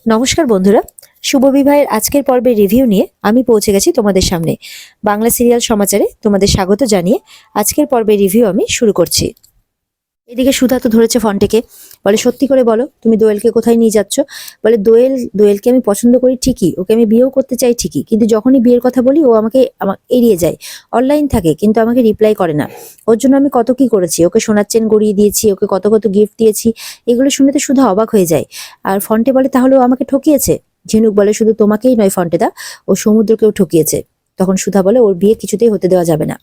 নমস্কার বন্ধুরা, শুভ বিবাহের আজকের পর্বের রিভিউ নিয়ে আমি পৌঁছে গেছি তোমাদের সামনে। বাংলা সিরিয়াল সমাচারে তোমাদের স্বাগত জানিয়ে আজকের পর্বের রিভিউ আমি শুরু করছি। এদিকে সুধা তো ধরেছে ফন্টেকে, বলে সত্যি করে বলো তুমি দোয়েলকে কোথায় নিয়ে যাচ্ছ। বলে দোয়েলকে আমি পছন্দ করি ঠিকই, ওকে আমি বিয়েও করতে চাই ঠিকই, কিন্তু যখনই বিয়ের কথা বলি ও আমাকে এড়িয়ে যায়, অনলাইন থাকে কিন্তু আমাকে রিপ্লাই করে না। ওর জন্য আমি কত কি করেছি, ওকে সোনার চেন গড়িয়ে দিয়েছি, ওকে কত কত গিফট দিয়েছি। এগুলো শুনে তো সুধা অবাক হয়ে যায়। আর ফন্টে বলে তাহলে ও আমাকে ঠকিয়েছে। ঝিনুক বলে শুধু তোমাকেই নয় ফন্টেদা, ও সমুদ্রকেও ঠকিয়েছে। তখন সুধা বলে ওর বিয়ে কিছুতেই হতে দেওয়া যাবে না।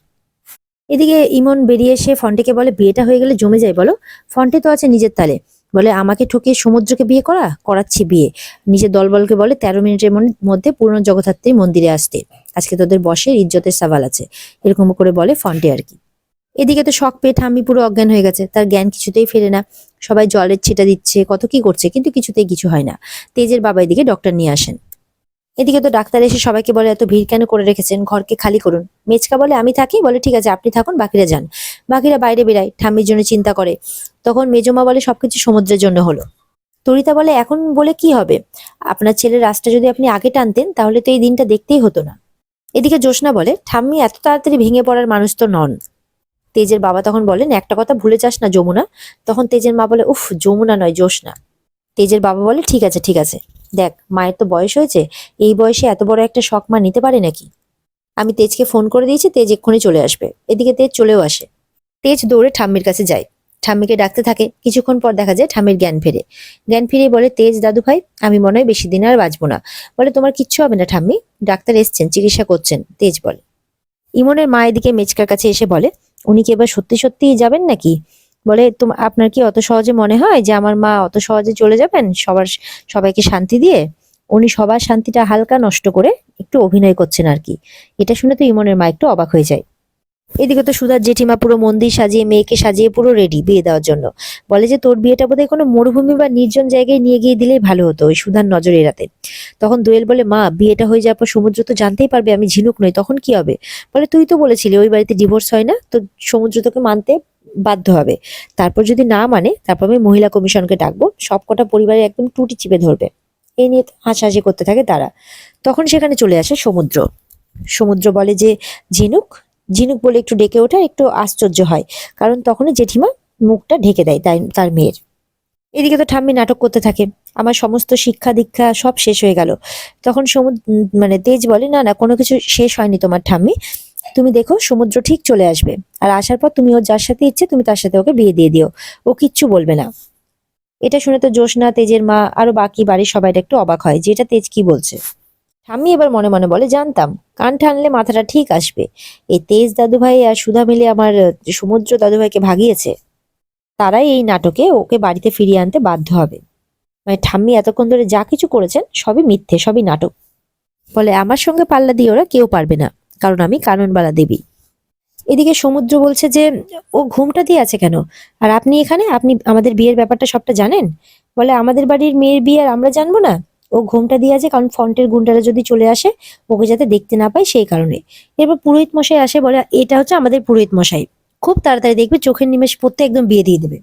এদিকে ইমন বেরিয়ে এসে ফন্টেকে বলে বিয়েটা হয়ে গেলে জমে যায় বলো। ফন্টে তো আছে নিজের তালে, বলে আমাকে ঠকিয়ে সমুদ্রকে বিয়ে করাচ্ছি বিয়ে। নিজের দলবলকে বলে 13 মিনিটের মধ্যে পুরনো জগদ্ধাত্রী মন্দিরে আসতে, আজকে তোদের বসের ইজ্জতের সওয়াল আছে, এরকম করে বলে ফন্টে আর কি। এদিকে তো শখ পেয়ে ঠাম্মি পুরো অজ্ঞান হয়ে গেছে, তার জ্ঞান কিছুতেই ফেরে না। সবাই জলের ছিটা দিচ্ছে, কত কি করছে, কিন্তু কিছুতেই কিছু হয় না। তেজের বাবা এদিকে ডক্টর নিয়ে আসেন। এদিকে তো ডাক্তার এসে সবাইকে বলে এত ভিড় কেন করে রেখেছেন, ঘরকে খালি করুন। মেচকা বলে আমি থাকি, বলে ঠিক আছে আপনি থাকুন, বাকিরা যান। বাকিরা বাইরে বেরায়, ঠাম্মির জন্য চিন্তা করে। তখন মেজমা বলে সবকিছু সমুদ্রের জন্য হলো। তরিতা বলে এখন বলে কি হবে, আপনার ছেলের রাস্তা যদি আপনি আগে টানতেন তাহলে তো এই দিনটা দেখতেই হতো না। এদিকে জ্যোৎস্না বলে ঠাম্মি এত তাড়াতাড়ি ভেঙে পড়ার মানুষ তো নন। তেজের বাবা তখন বলেন একটা কথা ভুলে যাস না যমুনা। তখন তেজের মা বলে উফ যমুনা নয় জ্যোৎস্না। তেজের বাবা বলে ঠিক আছে ঠিক আছে, দেখ মায়ের তো বয়স হয়েছে, এই বয়সে এত বড় একটা শখ মা নিতে পারে নাকি। আমি তেজকে ফোন করে দিয়েছি, তেজ এক্ষুনি চলে আসবে। এদিকে তেজ চলেও আসে। তেজ দৌড়ে ঠাম্মির কাছে যায়, ঠাম্মিকে ডাকতে থাকে। কিছুক্ষণ পর দেখা যায় ঠাম্মির জ্ঞান ফিরে বলে তেজ দাদু ভাই আমি মনে হয় বেশি দিন আর বাঁচবো না। বলে তোমার কিচ্ছু হবে না ঠাম্মি, ডাক্তার এসছেন চিকিৎসা করছেন। তেজ বলে। ইমনের মা এদিকে মেচকার কাছে এসে বলে উনি কি এবার সত্যি সত্যি যাবেন নাকি। বলে আপনার কি অত সহজে মনে হয় যে আমার মা অত সহজে চলে যাবেন সবাইকে শান্তি দিয়ে। উনি সবার শান্তিটা হালকা নষ্ট করে একটু অভিনয় করছেন আর কি। এটা শুনে তো ইমনের মা একটু অবাক হয়ে যায়। এদিকে তো সুধার জেঠিমা পুরো মন্দির সাজিয়ে মেয়েকে সাজিয়ে পুরো রেডি বিয়ে দেওয়ার জন্য। বলে যে তোর বিয়েটা বোধহয় কোনো মরুভূমি বা নির্জন জায়গায় নিয়ে গিয়ে দিলেই ভালো হতো, ওই সুধার নজর এড়াতে। তখন দোয়েল বলে মা বিয়েটা হয়ে যাওয়ার পর সমুদ্র তো জানতেই পারবে আমি ঝিনুক নই, তখন কি হবে। বলে তুই তো বলেছিলি ওই বাড়িতে ডিভোর্স হয় না, তো সমুদ্র তোকে মানতে বাধ্য হবে। তারপর যদি না মানে তারপর আমি মহিলা কমিশনকে ডাকবো, সবকটা পরিবারে একদম টুটি চিপে ধরবে। এই নিয়ে হাসাহাসি করতে থাকে তারা। তখন সেখানে চলে আসে সমুদ্র। সমুদ্র বলে যে ঝিনুক, ঝিনুক বলে একটু ডেকে ওঠা একটু আশ্চর্য হয়, কারণ তখনই জেঠিমা মুখটা ঢেকে দেয় তার মেয়ের। এদিকে তো ঠাম্মি নাটক করতে থাকে, আমার সমস্ত শিক্ষা দীক্ষা সব শেষ হয়ে গেল। তখন মানে তেজ বলে না না কোনো কিছু শেষ হয়নি তোমার ঠাম্মি, তুমি দেখো সমুদ্র ঠিক চলে আসবে, আর আসার পর তুমি ওর যার সাথে ইচ্ছে তুমি তার সাথে ওকে বিয়ে দিয়ে দিও, ও কিচ্ছু বলবে না। এটা শুনে তো জ্যোৎস্না তেজের মা আরো বাকি বাড়ির সবাইটা একটু অবাক হয় যে এটা তেজ কি বলছে। ঠাম্মি এবার মনে মনে বলে জানতাম কান টানলে মাথাটা ঠিক আসবে, এই তেজ দাদুভাই আর সুধা মিলে আমার সমুদ্র দাদুভাইকে ভাগিয়েছে, তারাই এই নাটকে ওকে বাড়িতে ফিরিয়ে আনতে বাধ্য হবে। মানে ঠাম্মি এতক্ষণ ধরে যা কিছু করেছেন সবই মিথ্যে, সবই নাটক। বলে আমার সঙ্গে পাল্লা দিয়ে ওরা কেউ পারবে না, কারণ আমি কাননবালা দেবী। এদিকে সমুদ্র বলছে যে ও ঘুমটা দিয়ে আছে কেন, আর আপনি এখানে, আপনি আমাদের বিয়ের ব্যাপারটা সবটা জানেন। বলে আমাদের বাড়ির মেয়ের বিয়ে আর আমরা জানবো না। ও ঘুমটা দিয়ে আছে কারণ ফন্টের গুন্ডারা যদি চলে আসে ওকে যাতে দেখতে না পায় সেই কারণে। এরপর পুরোহিত মশাই আসে, বলে এটা হচ্ছে আমাদের পুরোহিত মশাই, খুব তাড়াতাড়ি দেখবে চোখের নিমেষ পড়তে একদম বিয়ে দিয়ে দেবে।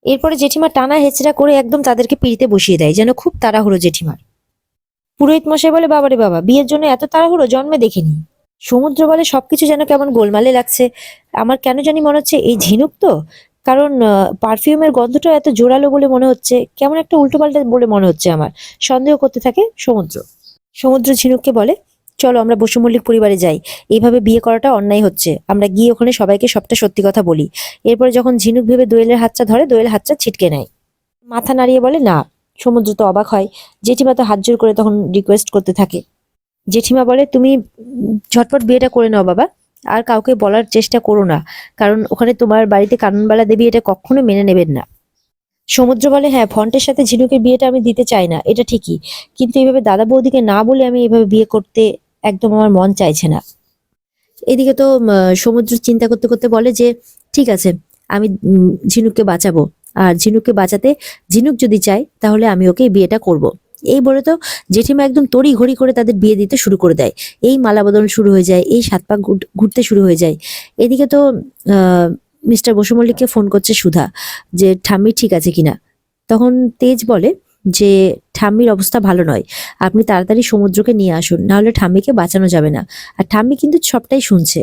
এরপরে জেঠিমা টানা হেঁচড়া করে একদম তাদেরকে পিড়িতে বসিয়ে দেয়, যেন খুব তাড়াহুড়ো জেঠিমার। পুরোহিত মশাই বলে বাবারে বাবা বিয়ের জন্য এত তাড়াহুড়ো জন্মে দেখিনি। সমুদ্র বলে সবকিছু যেন কেমন গোলমালে লাগছে, আমার কেন জানি মনে হচ্ছে এই ঝিনুক তো, কারণ পারফিউমের গন্ধটা এত জোরালো বলে মনে হচ্ছে, কেমন একটা উল্টোপাল্টা বলে মনে হচ্ছে আমার। সন্দেহ করতে থাকে সমুদ্র। সমুদ্র ঝিনুককে বলে চলো আমরা বসু মল্লিক পরিবারে যাই, এইভাবে বিয়ে করাটা অন্যায় হচ্ছে, আমরা গিয়ে ওখানে সবাইকে সবটা সত্যি কথা বলি। এরপরে যখন ঝিনুক ভেবে দোয়েলের হাতটা ধরে, দোয়েল হাতটা ছিটকে নেয়, মাথা নাড়িয়ে বলে না। সমুদ্র তো অবাক হয়, জেঠিমা তো হাত জোর করে তখন রিকোয়েস্ট করতে থাকে। জেঠিমা বলে তুমি ঝটপট বিয়েটা করে নাও বাবা, আর কাউকে বলার চেষ্টা করো না, কারণ ওখানে তোমার বাড়িতে কাননবালা দেবী এটা কখনো মেনে নেবেন না। সমুদ্র বলে হ্যাঁ ফন্টের সাথে ঝিনুকের বিয়েটা আমি দিতে চাই না, এটা ঠিকই, কিন্তু এইভাবে দাদা বৌদিকে না বলে আমি এইভাবে বিয়ে করতে একদম আমার মন চাইছে না। এদিকে তো সমুদ্র চিন্তা করতে করতে বলে যে ঠিক আছে আমি ঝিনুককে বাঁচাবো, আর ঝিনুককে বাঁচাতে ঝিনুক যদি চায় তাহলে আমি ওকে এই বিয়েটা করব। এই বলে তো জেঠিমা একদম তড়ি ঘড়ি করে তাদের বিয়ে দিতে শুরু করে দেয়, এই মালা বদল শুরু হয়ে যায়, এই সাত পাক ঘুরতে শুরু হয়ে যায়। এদিকে তো মিস্টার বসু মল্লিককে ফোন করছে সুধা যে ঠাম্মি ঠিক আছে কিনা। তখন তেজ বলে যে ঠাম্মির অবস্থা ভালো নয়, আপনি তাড়াতাড়ি সমুদ্রকে নিয়ে আসুন, নাহলে ঠাম্মিকে বাঁচানো যাবে না। আর ঠাম্মি কিন্তু সবটাই শুনছে।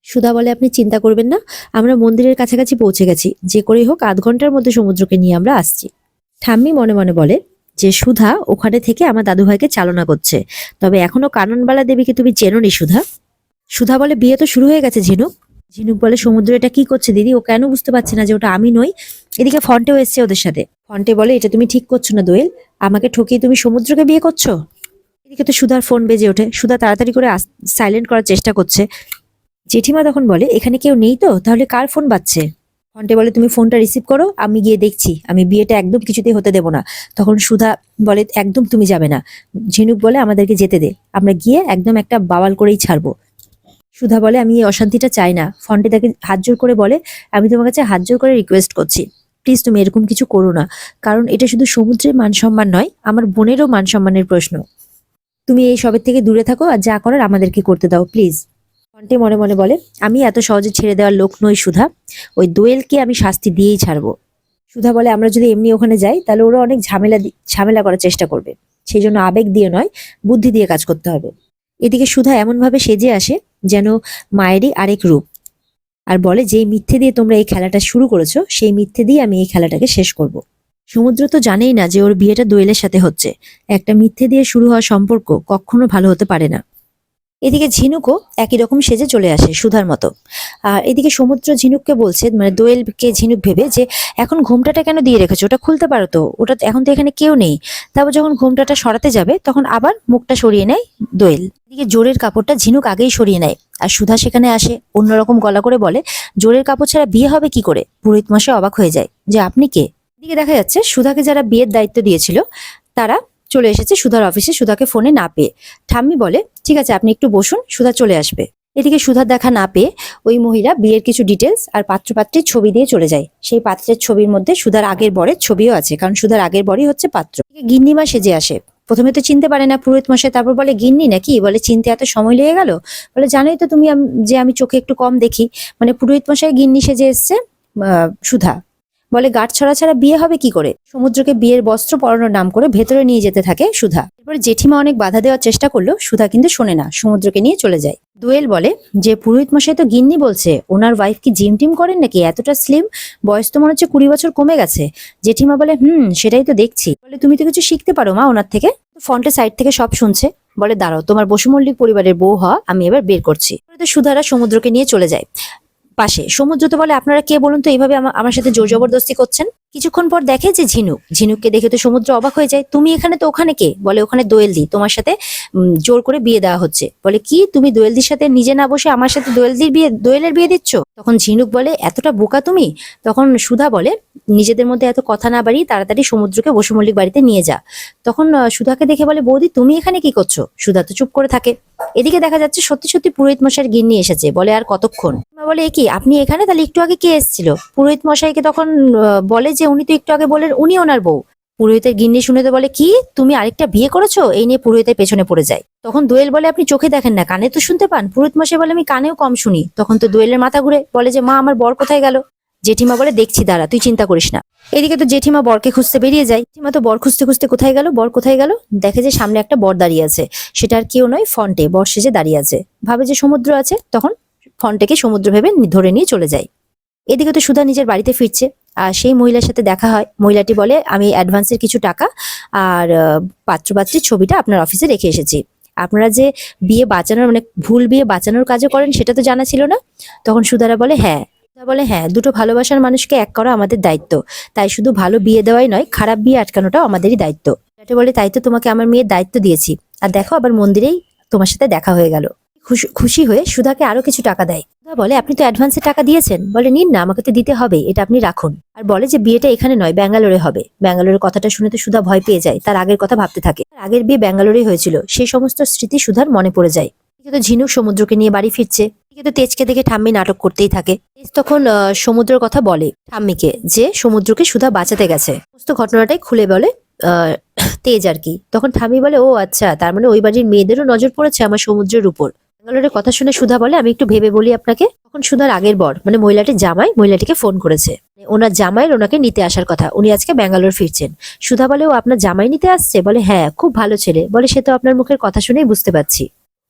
সুধা বলে আপনি চিন্তা করবেন না, আমরা মন্দিরের কাছাকাছি পৌঁছে গেছি, যে করেই হোক 0.5 ঘন্টার মধ্যে সমুদ্রকে নিয়ে আমরা আসছি। ঠাম্মি মনে মনে বলে যে সুধা ওখানে থেকে আমার দাদুভাইকে চালনা করছে, তবে এখনো কাননবালা দেবীকে তুমি চেনো নি সুধা। সুধা বলে বিয়ে তো শুরু হয়ে গেছে ঝিনুক। ঝিনুক বলে সমুদ্র এটা কি করছে দিদি, ও কেন বুঝতে পারছে না যে ওটা আমি নই। এদিকে ফন্টেও এসছে ওদের সাথে। ফন্টে বলে এটা তুমি ঠিক করছো না দোয়েল, আমাকে ঠকিয়ে তুমি সমুদ্রকে বিয়ে করছো। এদিকে তো সুধার ফোন বেজে ওঠে, সুধা তাড়াতাড়ি করে সাইলেন্ট করার চেষ্টা করছে। জেঠিমা তখন বলে এখানে কেউ নেই তো, তাহলে কার ফোন বাজছে। ফন্টে বলে তুমি ফোনটা রিসিভ করো, আমি গিয়ে দেখছি, আমি বিয়েটা একদম কিছুতেই হতে দেবো না। তখন সুধা বলে একদম তুমি যাবে না। ঝিনুক বলে আমাদেরকে যেতে দে, আমরা গিয়ে একদম একটা বাওয়াল করেই ছাড়বো। সুধা বলে আমি এই অশান্তিটা চাই না। ফন্টে তাকে হাত জোর করে বলে আমি তোমার কাছে হাত জোর করে রিকোয়েস্ট করছি, প্লিজ তুমি এরকম কিছু করো না, কারণ এটা শুধু সমুদ্রের মান সম্মান নয়, আমার বোনেরও মান সম্মানের প্রশ্ন। তুমি এই সবের থেকে দূরে থাকো, আর যা করার আমাদেরকে করতে দাও প্লিজ। ফন্টে মনে মনে বলে আমি এত সহজে ছেড়ে দেওয়ার লোক নই সুধা, ওই দোয়েলকে আমি শাস্তি দিয়েই ছাড়বো। সুধা বলে আমরা যদি এমনি ওখানে যাই তাহলে ওরা অনেক ঝামেলা করার চেষ্টা করবে, সেই জন্য আবেগ দিয়ে নয়, বুদ্ধি দিয়ে কাজ করতে হবে। এদিকে সুধা এমন ভাবে সেজে আসে যেন মায়েরই আরেক রূপ, আর বলে যে মিথ্যে দিয়ে তোমরা এই খেলাটা শুরু করেছো, সেই মিথ্যে দিয়ে আমি এই খেলাটাকে শেষ করব। সমুদ্র তো জানেই না যে ওর বিয়েটা দোয়েলের সাথে হচ্ছে, একটা মিথ্যে দিয়ে শুরু হওয়া সম্পর্ক কখনো ভালো হতে পারে না। এদিকে ঝিনুকও একই রকম সেজে চলে আসে সুধার মতো। আর এদিকে সমুদ্র ঝিনুককে বলছে, মানে দোয়েলকে ঝিনুক ভেবে, যে এখন ঘোমটাটা কেন দিয়ে রেখেছো, ওটা খুলতে পারো তো, ওটা এখন তো এখানে কেউ নেই। তারপর যখন ঘোমটাটা সরাতে যাবে তখন আবার মুখটা সরিয়ে নেয় দোয়েল। এদিকে জোরের কাপড়টা ঝিনুক আগেই সরিয়ে নেয়, আর সুধা সেখানে আসে অন্যরকম গলা করে বলে জোরের কাপড় ছাড়া বিয়ে হবে কি করে। পুরোহিত মশাই অবাক হয়ে যায় যে আপনি কে। এদিকে দেখা যাচ্ছে সুধাকে যারা বিয়ের দায়িত্ব দিয়েছিল তারা চলে এসেছে সুধার অফিসে, সুধাকে ফোনে না পেয়ে। ঠাম্মি বলে ঠিক আছে আপনি একটু বসুন, সুধা চলে আসবে। এদিকে সুধার দেখা না পেয়ে ওই মহিলা বিয়ের কিছু ডিটেলস আর পাত্রপাত্রীর ছবি দিয়ে চলে যায়। সেই পাত্রের ছবির মধ্যে সুধার আগের বরের ছবিও আছে, কারণ সুধার আগের বরই হচ্ছে পাত্র। গিন্নিমা সেজে আসে, প্রথমে তো চিনতে পারে না পুরোহিত মশাই, তারপর বলে গিন্নি নাকি, বলে চিনতে এত সময় লেগে গেল। বলে জানোই তো তুমি যে আমি চোখে একটু কম দেখি। মানে পুরোহিত মশাই গিন্নি সেজে এসছে। সুধা বলে গাঁট ছড়া ছাড়া বিয়ে হবে কি করে। সমুদ্রকে বিয়ের বস্ত্র পরানোর নাম করে ভেতরে নিয়ে যেতে থাকে সুধা। এরপর জেঠিমা অনেক বাধা দেওয়ার চেষ্টা করলো, সুধা কিন্তু শোনে না, সমুদ্রকে নিয়ে চলে যায়। দোয়েল বলে যে পুরোহিত মশাই তো গিন্নি বলছে, ওনার ওয়াইফ কি জিম টিম করেন নাকি, এতটা স্লিম, বয়স তো মনে হচ্ছে 20 বছর কমে গেছে। জেঠিমা বলে সেটাই তো দেখছি। বলে তুমি তো কিছু শিখতে পারো মা ওনার থেকে। ফ্রন্টের সাইড থেকে সব শুনছে, বলে দাঁড়াও তোমার বসু মল্লিক পরিবারের বউ হওয়া আমি এবার বের করছি। সুধারা সমুদ্রকে নিয়ে চলে যায় পাশে। সমুদ্র তো বলে আপনারা কে বলুন তো, এইভাবে আমার সাথে জোর জবরদস্তি করছেন। কিছুক্ষণ পর দেখে যে ঝিনুককে দেখে তো সমুদ্র অবাক হয়ে যায়, তুমি এখানে, তো ওখানে কে। বলে ওখানে দোয়েলদি, তোমার সাথে জোর করে বিয়ে দেওয়া হচ্ছে। বলে কি তুমি দোয়েলদির সাথে নিজে না বসে আমার সাথে দোয়েলের বিয়ে দিচ্ছ। তখন ঝিনুক বলে এতটা বোকা তুমি। তখন সুধা বলে নিজেদের মধ্যে এত কথা না বাড়িয়ে তাড়াতাড়ি সমুদ্রকে বসু মল্লিক বাড়িতে নিয়ে যা। তখন সুধাকে দেখে বলে বৌদি তুমি এখানে কি করছো। সুধা তো চুপ করে থাকে। এদিকে দেখা যাচ্ছে সত্যি সত্যি পুরোহিত মশাইয়ের গিন্নি এসেছে। বলে আর কতক্ষণ। বলে কি আপনি এখানে, তাহলে একটু আগে কে এসেছিল। পুরোহিত মশাইকে তখন বলে যে উনি তো একটু আগে বলেন উনি ওনার বউ। পুরোহিতের গিন্নি শুনে তো বলে কি তুমি আরেকটা বিয়ে করেছো। এই নিয়ে পুরোহিতের পেছনে পড়ে যায়। তখন দোয়েল বলে আপনি চোখে দেখেন না, কানে তো শুনতে পান। পুরোহিত মশাই বলে আমি কানেও কম শুনি। তখন তো দোয়েলের মাথা ঘুরে, বলে যে মা আমার বর কোথায় গেল। জেঠিমা বলে দেখছি দাঁড়া, তুই চিন্তা করিস না। এদিকে তো জেঠিমা বরকে খুঁজতে বেরিয়ে যায়। জেঠিমা তো বর খুঁজতে খুঁজতে কোথায় গেল, বর কোথায় গেল, দেখে যে সামনে একটা বর দাঁড়িয়ে আছে। সেটা আর কেউ নয়, ফন্টে বর সেজে দাঁড়িয়ে আছে। ভাবে যে সমুদ্র আছে, তখন ফন্টেকে সমুদ্র ভেবে ধরে নিয়ে চলে যায়। এদিকে তো সুধা নিজের বাড়িতে ফিরছে, আর সেই মহিলার সাথে দেখা হয়। মহিলাটি বলে আমি অ্যাডভান্সের কিছু টাকা আর পাত্রপাত্রীর ছবিটা আপনার অফিসে রেখে এসেছি। আপনারা যে বিয়ে বাঁচানোর, মানে ভুল বিয়ে বাঁচানোর কাজও করেন সেটা তো জানা ছিল না। তখন সুধারা বলে হ্যাঁ, দুটো ভালোবাসার মানুষকে এক করা আমাদের দায়িত্ব, তাই শুধু ভালো বিয়ে দেওয়াই নয়, খারাপ বিয়ে আটকানোটাও আমাদেরই দায়িত্ব। বলে তাই তো তোমাকে আমার মেয়ের দায়িত্ব দিয়েছি, আর দেখো আবার মন্দিরেই তোমার সাথে দেখা হয়ে গেল। খুশি হয়ে সুধাকে আরো কিছু টাকা দেয়। সুধা বলে আপনি তো অ্যাডভান্সে টাকা দিয়েছেন। বলে নিন না, আমাকে তো দিতে হবে, এটা আপনি রাখুন। আর বলে যে বিয়েটা এখানে নয়, ব্যাঙ্গালোরে হবে। ব্যাঙ্গালোরের কথাটা শুনে তো সুধা ভয় পেয়ে যায়, তার আগের কথা ভাবতে থাকে। আগের বিয়ে ব্যাঙ্গালোরেই হয়েছিল, সেই সমস্ত স্মৃতি সুধার মনে পড়ে যায়। কিন্তু ঝিনুক সমুদ্রকে নিয়ে বাড়ি ফিরছে। কিন্তু তেজকে দেখে ঠাম্মি নাটক করতেই থাকে। তেজ তখন সমুদ্রের কথা বলে ঠাম্মিকে, যে সমুদ্রকে সুধা বাঁচাতে গেছে। সমস্ত ঘটনাটাই খুলে বলে তেজ আর কি। তখন ঠাম্মি বলে ও আচ্ছা, তার মানে ওই বাড়ির মেয়েদেরও নজর পড়েছে আমার সমুদ্রের উপর। ব্যাঙ্গালোরের কথা শুনে সুধা বলে আমি একটু ভেবে বলি আপনাকে। তখন সুধার আগের বর মানে মহিলাটির জামাই মহিলাটিকে ফোন করেছে। ওনার জামাইয়ের ওনাকে নিতে আসার কথা, উনি আজকে ব্যাঙ্গালোর ফিরছেন। সুধা বলে ও আপনার জামাই নিতে আসছে? বলে হ্যাঁ, খুব ভালো ছেলে। বলে সে তো আপনার মুখের কথা শুনেই বুঝতে পারছি।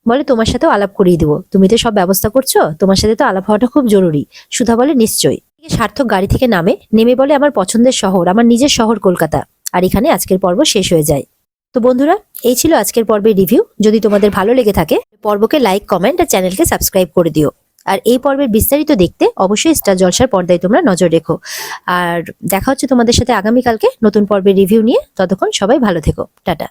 বলে তোমার সাথেও আলাপ করিয়ে দিব, তুমি তো সব ব্যবস্থা করছো, তোমার সাথে তো আলাপ হওয়াটা খুব জরুরি। সুধা বলে নিশ্চয়ই। সার্থক গাড়ি থেকে নেমে বলে আমার পছন্দের শহর, আমার নিজের শহর কলকাতা। আর এখানে আজকের পর্ব শেষ হয়ে যায়। তো বন্ধুরা, এই ছিল আজকের পর্বের রিভিউ। যদি তোমাদের ভালো লেগে থাকে পর্বকে লাইক, কমেন্ট আর চ্যানেলকে সাবস্ক্রাইব করে দিও। আর এই পর্বের বিস্তারিত দেখতে অবশ্যই স্টার জলসার পর্দায় তোমরা নজর রেখো। আর দেখা হচ্ছে তোমাদের সাথে আগামীকালকে নতুন পর্বের রিভিউ নিয়ে। ততক্ষণ সবাই ভালো থেকো, টাটা।